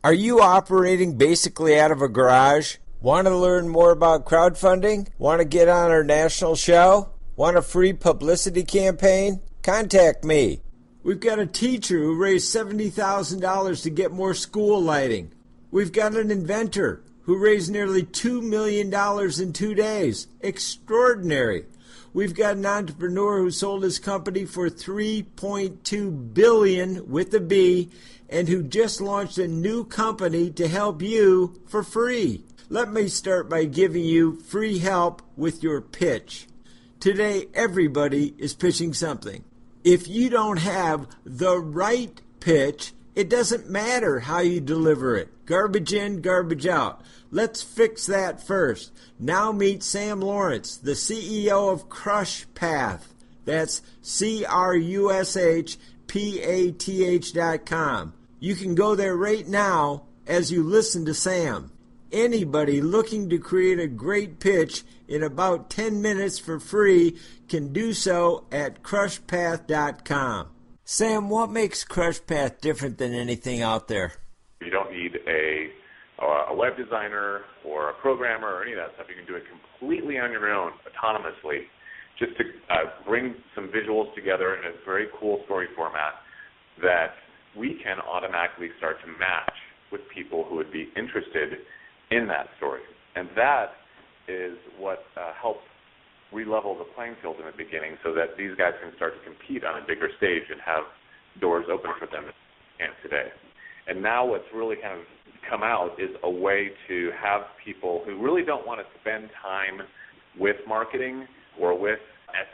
Are you operating basically out of a garage? Want to learn more about crowdfunding? Want to get on our national show? Want a free publicity campaign? Contact me. We've got a teacher who raised $70,000 to get more school lighting. We've got an inventor who raised nearly $2 million in 2 days. Extraordinary. We've got an entrepreneur who sold his company for $3.2 billion with a B, and who just launched a new company to help you for free. Let me start by giving you free help with your pitch. Today, everybody is pitching something. If you don't have the right pitch, it doesn't matter how you deliver it. Garbage in, garbage out. Let's fix that first. Now meet Sam Lawrence, the CEO of Crowdfundign. That's CRUSHPATH.com. You can go there right now as you listen to Sam. Anybody looking to create a great pitch in about 10 minutes for free can do so at Crowdfundign.com. Sam, what makes Crowdfundign different than anything out there? You don't need a web designer or a programmer or any of that stuff. You can do it completely on your own, autonomously, just to bring some visuals together in a very cool story format that we can automatically start to match with people who would be interested in that story. And that is what helps re-level the playing field in the beginning so that these guys can start to compete on a bigger stage and have doors open for them and today. And now what's really kind of come out is a way to have people who really don't want to spend time with marketing or with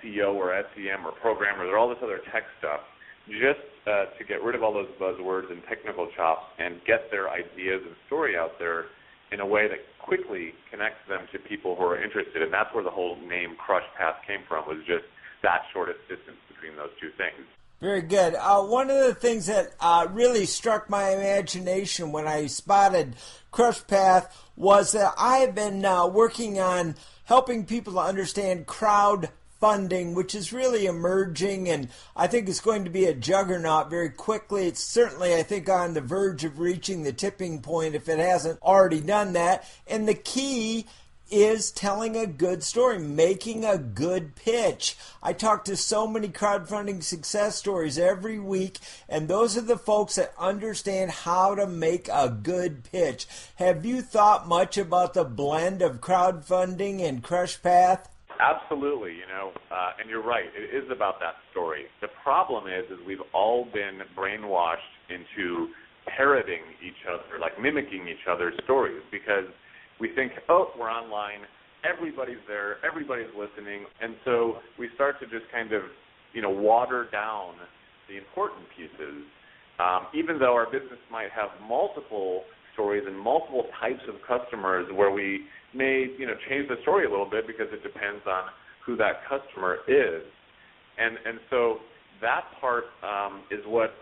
SEO or SEM or programmers or all this other tech stuff, just to get rid of all those buzzwords and technical chops and get their ideas and story out there in a way that quickly connects them to people who are interested. And that's where the whole name Crowdfundign came from, was just that shortest distance between those two things. Very good. One of the things that really struck my imagination when I spotted Crowdfundign was that I have been working on helping people to understand crowdfunding, which is really emerging, and I think it's going to be a juggernaut very quickly. It's certainly, I think, on the verge of reaching the tipping point if it hasn't already done that. And the key is telling a good story, making a good pitch. I talk to so many crowdfunding success stories every week, and those are the folks that understand how to make a good pitch. Have you thought much about the blend of crowdfunding and Crowdfundign? Absolutely, and you're right. It is about that story. The problem is we've all been brainwashed into parroting each other, like mimicking each other's stories, because we think, we're online, everybody's there, everybody's listening, and so we start to just kind of, water down the important pieces, even though our business might have multiple stories and multiple types of customers where we may, change the story a little bit because it depends on who that customer is. And so that part is what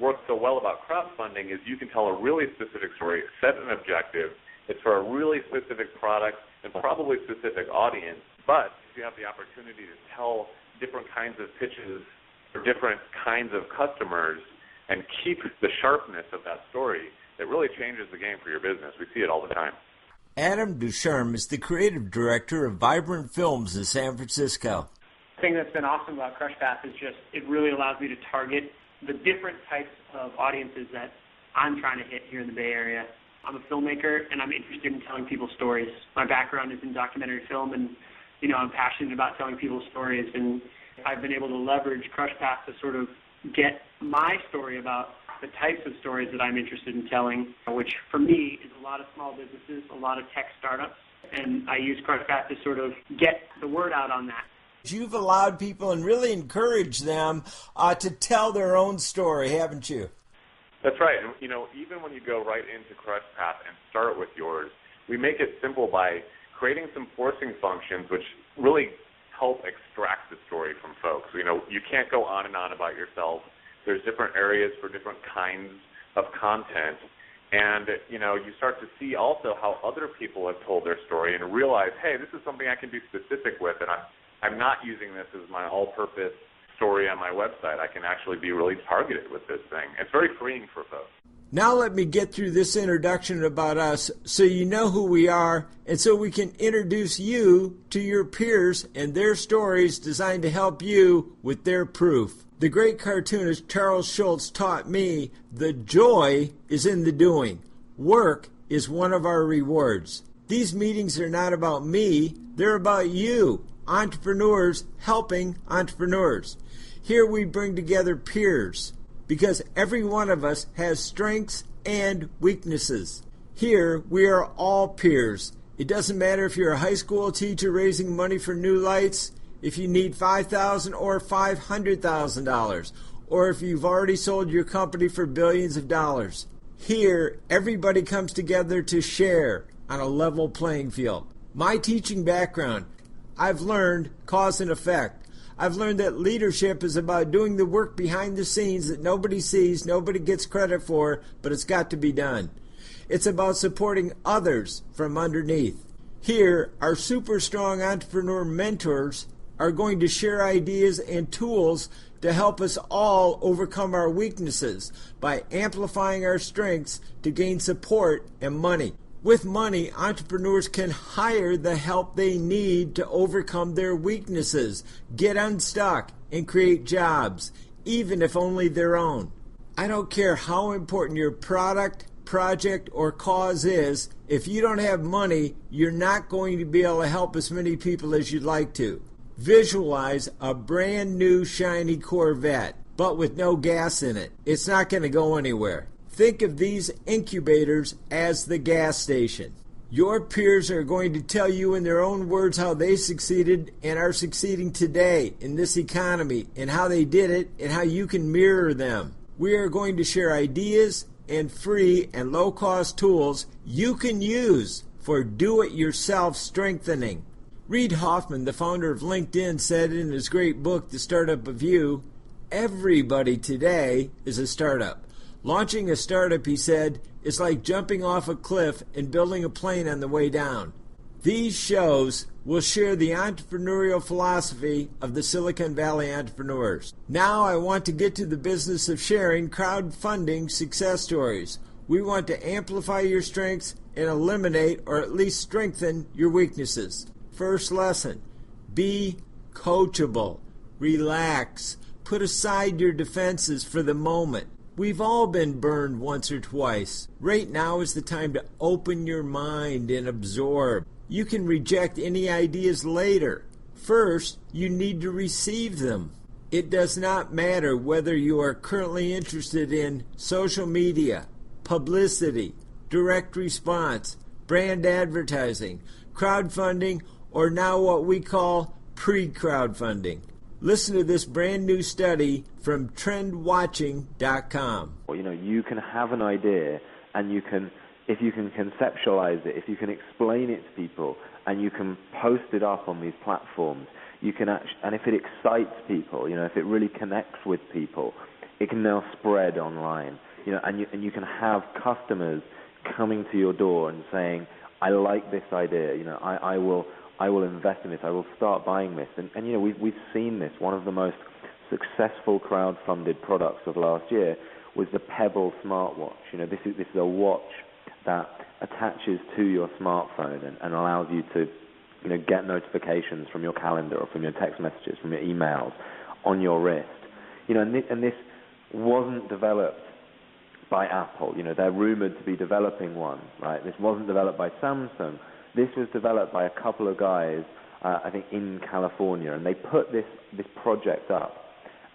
works so well about crowdfunding is you can tell a really specific story, set an objective. It's for a really specific product and probably specific audience, but if you have the opportunity to tell different kinds of pitches for different kinds of customers and keep the sharpness of that story, it really changes the game for your business. We see it all the time. Adam Ducharme is the creative director of Vibrant Films in San Francisco. The thing that's been awesome about Crowdfundign is just it really allows me to target the different types of audiences that I'm trying to hit here in the Bay Area. I'm a filmmaker, and I'm interested in telling people's stories. My background is in documentary film, and I'm passionate about telling people's stories, and I've been able to leverage Crowdfundign to sort of get my story about the types of stories that I'm interested in telling, which for me is a lot of small businesses, a lot of tech startups, and I use Crowdfundign to sort of get the word out on that. You've allowed people and really encouraged them to tell their own story, haven't you? That's right. And, even when you go right into Crowdfundign and start with yours, we make it simple by creating some forcing functions which really help extract the story from folks. You can't go on and on about yourself. There's different areas for different kinds of content. And, you start to see also how other people have told their story and realize, hey, this is something I can be specific with, and I'm not using this as my all-purpose story on my website. I can actually be really targeted with this thing. It's very freeing for folks. Now let me get through this introduction about us so you know who we are and so we can introduce you to your peers and their stories designed to help you with their proof. The great cartoonist Charles Schulz taught me the joy is in the doing. Work is one of our rewards. These meetings are not about me, they're about you, entrepreneurs helping entrepreneurs. Here we bring together peers, because every one of us has strengths and weaknesses. Here, we are all peers. It doesn't matter if you're a high school teacher raising money for new lights, if you need $5,000 or $500,000, or if you've already sold your company for billions of dollars. Here, everybody comes together to share on a level playing field. My teaching background, I've learned cause and effect. I've learned that leadership is about doing the work behind the scenes that nobody sees, nobody gets credit for, but it's got to be done. It's about supporting others from underneath. Here, our super strong entrepreneur mentors are going to share ideas and tools to help us all overcome our weaknesses by amplifying our strengths to gain support and money. With money, entrepreneurs can hire the help they need to overcome their weaknesses, get unstuck, and create jobs, even if only their own. I don't care how important your product, project, or cause is, if you don't have money, you're not going to be able to help as many people as you'd like to. Visualize a brand new shiny Corvette, but with no gas in it. It's not going to go anywhere. Think of these incubators as the gas station. Your peers are going to tell you in their own words how they succeeded and are succeeding today in this economy and how they did it and how you can mirror them. We are going to share ideas and free and low-cost tools you can use for do-it-yourself strengthening. Reid Hoffman, the founder of LinkedIn, said in his great book, The Startup of You, everybody today is a startup. Launching a startup, he said, is like jumping off a cliff and building a plane on the way down. These shows will share the entrepreneurial philosophy of the Silicon Valley entrepreneurs. Now I want to get to the business of sharing crowdfunding success stories. We want to amplify your strengths and eliminate or at least strengthen your weaknesses. First lesson, be coachable. Relax. Put aside your defenses for the moment. We've all been burned once or twice. Right now is the time to open your mind and absorb. You can reject any ideas later. First, you need to receive them. It does not matter whether you are currently interested in social media, publicity, direct response, brand advertising, crowdfunding, or now what we call pre-crowdfunding. Listen to this brand new study from trendwatching.com. You know, you can have an idea and you can, if you can conceptualize it, if you can explain it to people and you can post it up on these platforms, you can and if it excites people, you know, if it really connects with people, it can now spread online. You know, and you can have customers coming to your door and saying, I like this idea, you know, I will invest in this. I will start buying this. And you know, we've seen this. One of the most successful crowd-funded products of last year was the Pebble smartwatch. You know, this is a watch that attaches to your smartphone and allows you to, you know, get notifications from your calendar or from your text messages, from your emails on your wrist. You know, and this wasn't developed by Apple. You know, they're rumored to be developing one, right? This wasn't developed by Samsung. This was developed by a couple of guys, I think, in California, and they put this project up.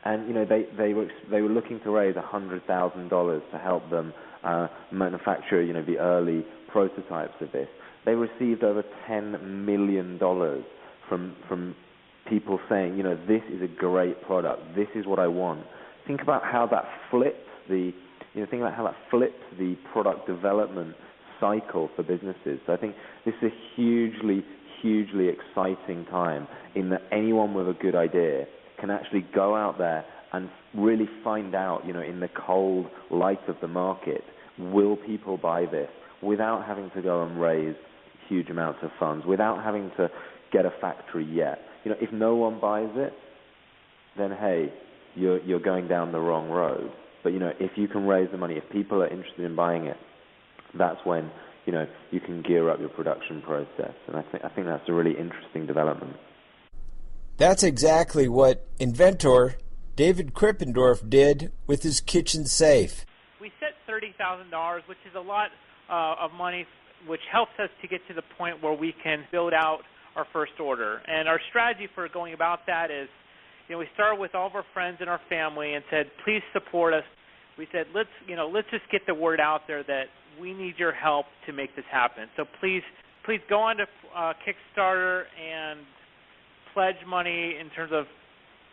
And you know, they were looking to raise $100,000 to help them manufacture, you know, the early prototypes of this. They received over $10 million from people saying, you know, this is a great product. This is what I want. Think about how that flips the product development cycle for businesses. So I think this is a hugely, hugely exciting time in that anyone with a good idea can actually go out there and really find out, you know, in the cold light of the market, will people buy this without having to go and raise huge amounts of funds, without having to get a factory yet. You know, if no one buys it, then hey, you're going down the wrong road. But, if you can raise the money, if people are interested in buying it, that's when, you can gear up your production process. And I think that's a really interesting development. That's exactly what inventor David Krippendorf did with his kitchen safe. We set $30,000, which is a lot of money, which helps us to get to the point where we can build out our first order. And our strategy for going about that is, we started with all of our friends and our family and said, please support us. We said, let's just get the word out there that we need your help to make this happen. So please go on to Kickstarter and pledge money in terms of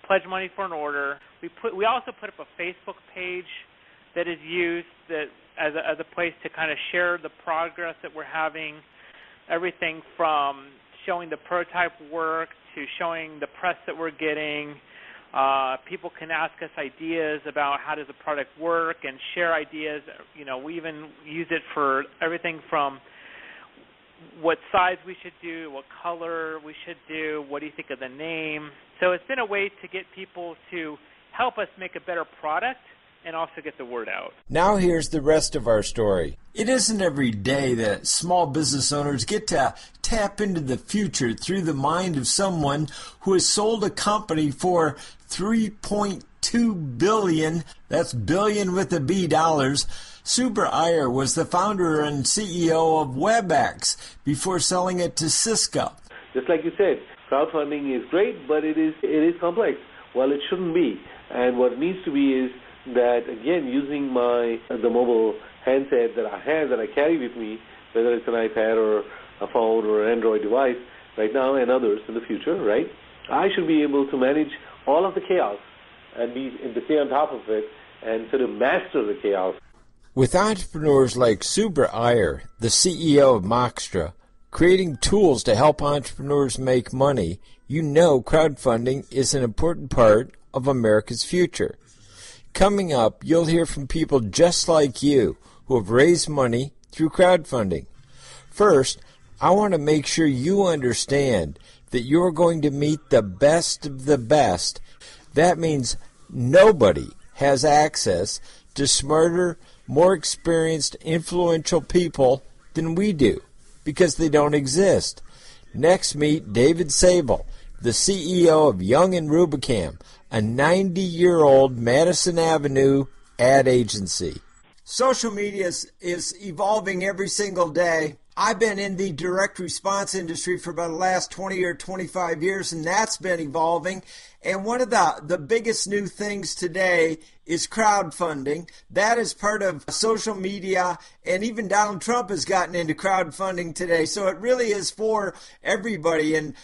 pledge money for an order. We also put up a Facebook page that is used as a place to kind of share the progress that we're having, everything from showing the prototype work to showing the press that we're getting. People can ask us ideas about how does the product work and share ideas. We even use it for everything from what size we should do, what color we should do, what do you think of the name. So it's been a way to get people to help us make a better product and also get the word out. Now here's the rest of our story. It isn't every day that small business owners get to tap into the future through the mind of someone who has sold a company for $3.2 billion, that's billion with a B dollars. Suber Iyer was the founder and CEO of WebEx before selling it to Cisco. Just like you said, crowdfunding is great, but it is complex. Well, it shouldn't be. And what it needs to be is that, again, using the mobile handset that I have, that I carry with me, whether it's an iPad or a phone or an Android device right now and others in the future, right? I should be able to manage all of the chaos and stay on top of it and sort of master the chaos. With entrepreneurs like Suber Iyer, the CEO of Moxtra, creating tools to help entrepreneurs make money, crowdfunding is an important part of America's future. Coming up, you'll hear from people just like you who have raised money through crowdfunding. First, I want to make sure you understand that you're going to meet the best of the best. That means nobody has access to smarter, more experienced, influential people than we do, because they don't exist. Next, meet David Sable, the CEO of Young & Rubicam, a 90-year-old Madison Avenue ad agency. Social media is evolving every single day. I've been in the direct response industry for about the last 20 or 25 years, and that's been evolving. And one of the biggest new things today is crowdfunding. That is part of social media, and even Donald Trump has gotten into crowdfunding today. So it really is for everybody. And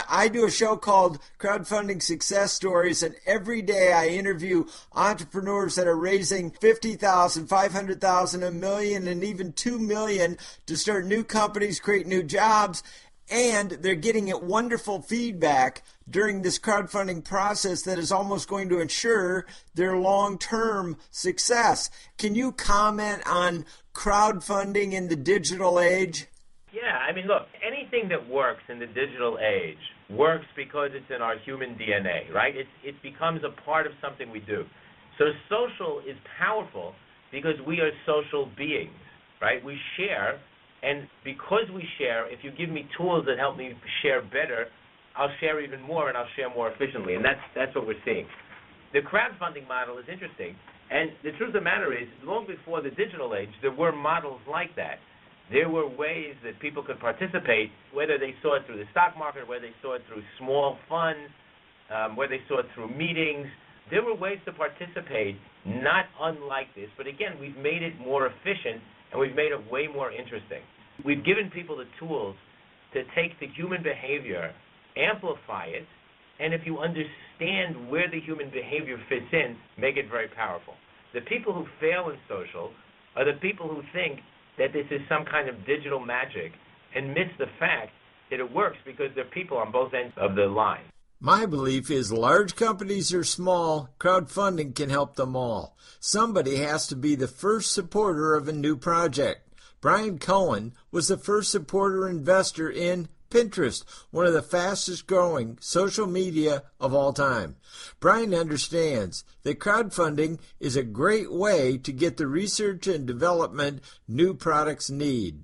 I do a show called Crowdfunding Success Stories, and every day I interview entrepreneurs that are raising $50,000, $500,000, $1 million, and even $2 million to start new companies, create new jobs. And they're getting wonderful feedback during this crowdfunding process that is almost going to ensure their long-term success. Can you comment on crowdfunding in the digital age? Yeah, look, anything that works in the digital age works because it's in our human DNA, right? It becomes a part of something we do. So social is powerful because we are social beings, right? We share. And because we share, if you give me tools that help me share better, I'll share even more and I'll share more efficiently. And that's what we're seeing. The crowdfunding model is interesting. And the truth of the matter is, long before the digital age, there were models like that. There were ways that people could participate, whether they saw it through the stock market, whether they saw it through small funds, whether they saw it through meetings. There were ways to participate not unlike this. But again, we've made it more efficient and we've made it way more interesting. We've given people the tools to take the human behavior, amplify it, and if you understand where the human behavior fits in, make it very powerful. The people who fail in social are the people who think that this is some kind of digital magic and miss the fact that it works because there are people on both ends of the line. My belief is large companies or small, crowdfunding can help them all. Somebody has to be the first supporter of a new project. Brian Cohen was the first supporter investor in Pinterest, one of the fastest growing social media of all time. Brian understands that crowdfunding is a great way to get the research and development new products need.